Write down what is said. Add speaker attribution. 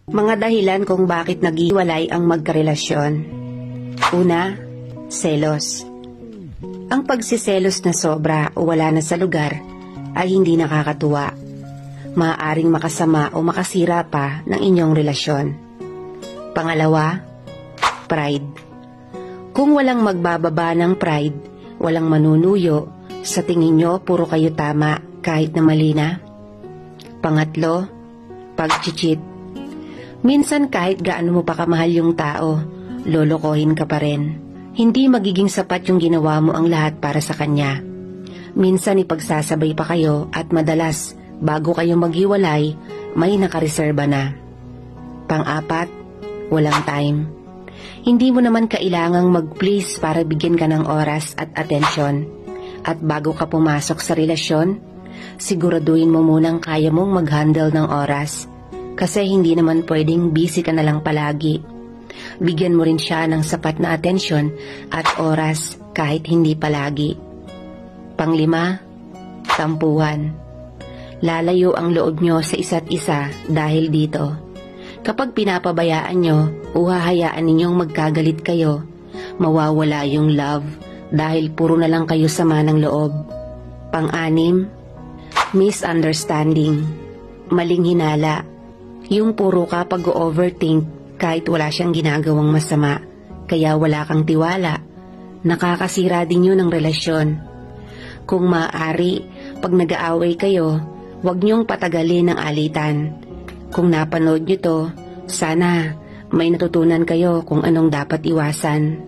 Speaker 1: Mga dahilan kung bakit naghiwalay ang magkarelasyon. Una, selos. Ang pagsiselos na sobra o wala na sa lugar ay hindi nakakatuwa. Maaaring makasama o makasira pa ng inyong relasyon. Pangalawa, pride. Kung walang magbababa ng pride, walang manunuyo, sa tingin nyo puro kayo tama kahit na mali na. Pangatlo, pag-cheat. Minsan kahit gaano mo pa kamahal yung tao, lolokohin ka pa rin. Hindi magiging sapat yung ginawa mo ang lahat para sa kanya. Minsan ipagsasabay pa kayo at madalas bago kayo maghiwalay, may nakareserba na. Pang-apat, walang time. Hindi mo naman kailangang mag-please para bigyan ka ng oras at atensyon. At bago ka pumasok sa relasyon, siguraduhin mo munang kaya mong mag-handle ng oras. Kasi hindi naman pwedeng busy ka na lang palagi. Bigyan mo rin siya ng sapat na atensyon at oras kahit hindi palagi. Panglima, tampuhan. Lalayo ang loob nyo sa isa't isa dahil dito. Kapag pinapabayaan nyo o hahayaan ninyong magkagalit kayo, mawawala yung love dahil puro na lang kayo sama ng loob. Pang-anim, misunderstanding. Maling hinala. Yung puro ka pag-overthink kahit wala siyang ginagawang masama, kaya wala kang tiwala. Nakakasira din yun ng relasyon. Kung maaari, pag nag-aaway kayo, huwag niyong patagalin ang alitan. Kung napanood niyo to, sana may natutunan kayo kung anong dapat iwasan.